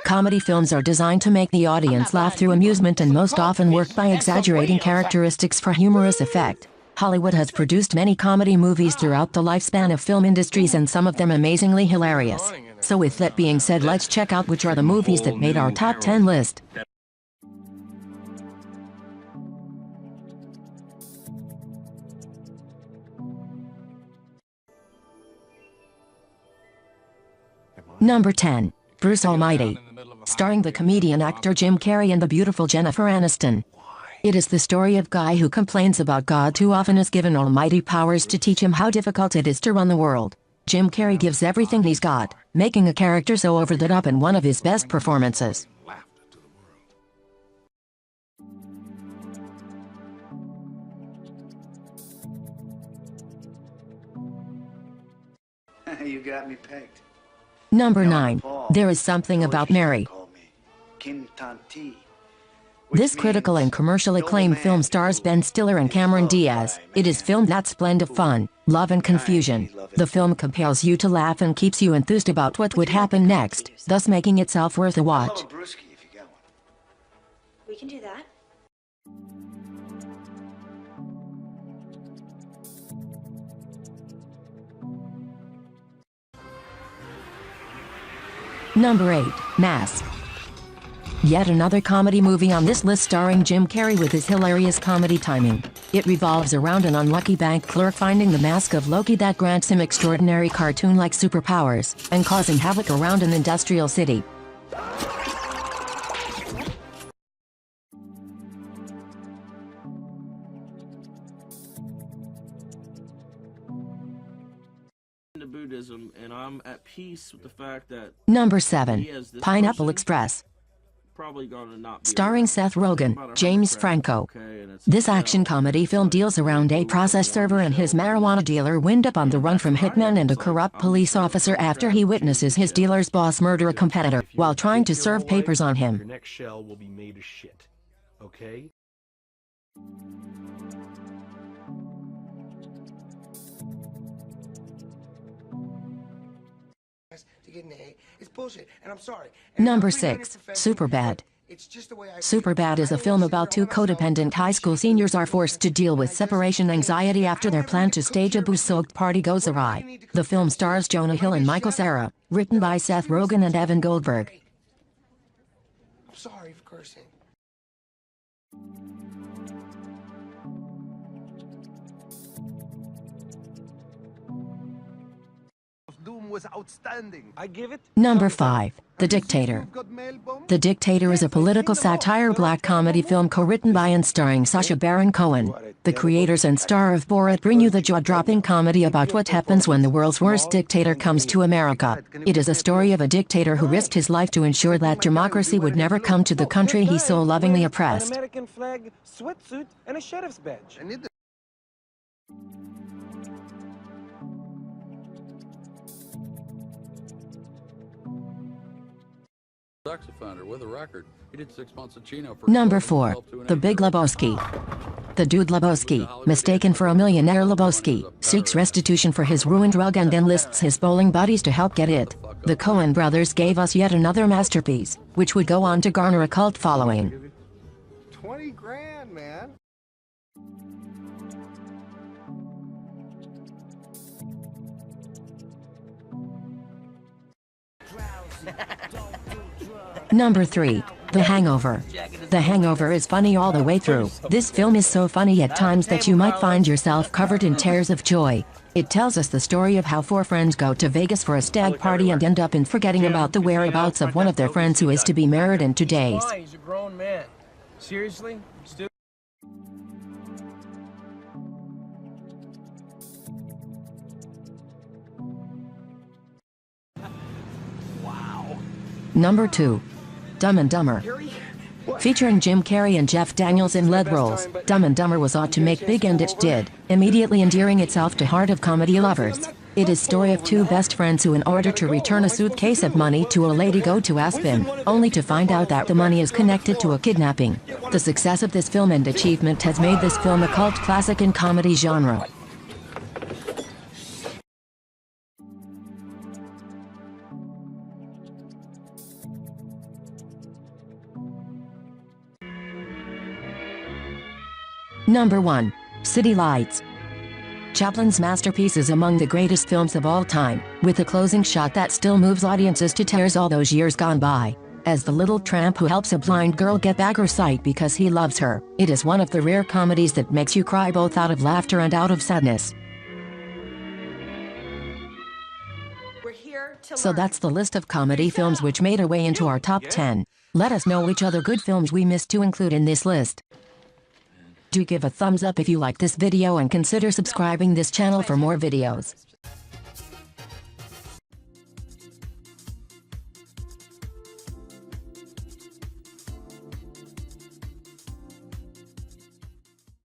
Comedy films are designed to make the audience laugh through amusement and most often work by exaggerating characteristics for humorous effect. Hollywood has produced many comedy movies throughout the lifespan of film industries and some of them amazingly hilarious. So with that being said, let's check out which are the movies that made our top 10 list. Number 10. Bruce Almighty. Starring the comedian actor Jim Carrey and the beautiful Jennifer Aniston. It is the story of a guy who complains about God too often is given almighty powers to teach him how difficult it is to run the world. Jim Carrey gives everything he's got, making a character so over the top in one of his best performances. You got me pegged. Number 9. There Is Something About Mary. This critical and commercially acclaimed film stars Ben Stiller and Cameron Diaz. It is filmed that's blend of fun, love and confusion. The film compels you to laugh and keeps you enthused about what would happen next, thus making itself worth a watch. We can do that. Number 8. Mask. Yet another comedy movie on this list starring Jim Carrey with his hilarious comedy timing. It revolves around an unlucky bank clerk finding the mask of Loki that grants him extraordinary cartoon-like superpowers, and causing havoc around an industrial city. Buddhism, and I'm at peace with the fact that Number 7. Pineapple Express. Starring Seth Rogen, James Franco. This action comedy film deals around a process server and his marijuana dealer wind up on the run from hitmen and a corrupt police officer after he witnesses his dealer's boss murder a competitor while trying to serve papers on him. Your next shell will be made of shit. Okay? To get an A. It's bullshit, and I'm sorry. Number 6. Superbad. Superbad is a film about two codependent high school seniors are forced to deal with separation anxiety after their plan to stage a booze-soaked party goes awry. The film stars Jonah Hill and Michael Cera, written by Seth Rogen and Evan Goldberg. I'm sorry for cursing. Doom was outstanding. I give it. Number 5. The Dictator. The Dictator is a political satire black comedy film co-written by and starring Sacha Baron Cohen. The creators and star of Borat bring you the jaw-dropping comedy about what happens when the world's worst dictator comes to America. It is a story of a dictator who risked his life to ensure that democracy would never come to the country he so lovingly oppressed. American flag, sweatsuit, and a sheriff's badge. Saxophone with a record. He did 6 months of Chino for Number 4. The Big Lebowski. The dude Lebowski, mistaken for a millionaire Lebowski, seeks restitution for his ruined rug and enlists his bowling buddies to help get it. The Coen brothers gave us yet another masterpiece, which would go on to garner a cult following. 20 grand, man. Number 3. The Hangover. The Hangover is funny all the way through. This film is so funny at times that you might find yourself covered in tears of joy. It tells us the story of how 4 friends go to Vegas for a stag party and end up in forgetting about the whereabouts of one of their friends who is to be married in 2 days. He's a grown man. Seriously? Number 2. Dumb and Dumber. Featuring Jim Carrey and Jeff Daniels in lead roles, Dumb and Dumber was ought to make big and it did, immediately endearing itself to heart of comedy lovers. It is story of 2 best friends who in order to return a suitcase of money to a lady go to Aspen, only to find out that the money is connected to a kidnapping. The success of this film and achievement has made this film a cult classic in comedy genre. Number 1. City Lights. Chaplin's masterpiece is among the greatest films of all time, with a closing shot that still moves audiences to tears all those years gone by. As the little tramp who helps a blind girl get back her sight because he loves her, it is one of the rare comedies that makes you cry both out of laughter and out of sadness. So that's the list of comedy films which made their way into our top 10. Let us know which other good films we missed to include in this list. Do give a thumbs up if you like this video and consider subscribing this channel for more videos.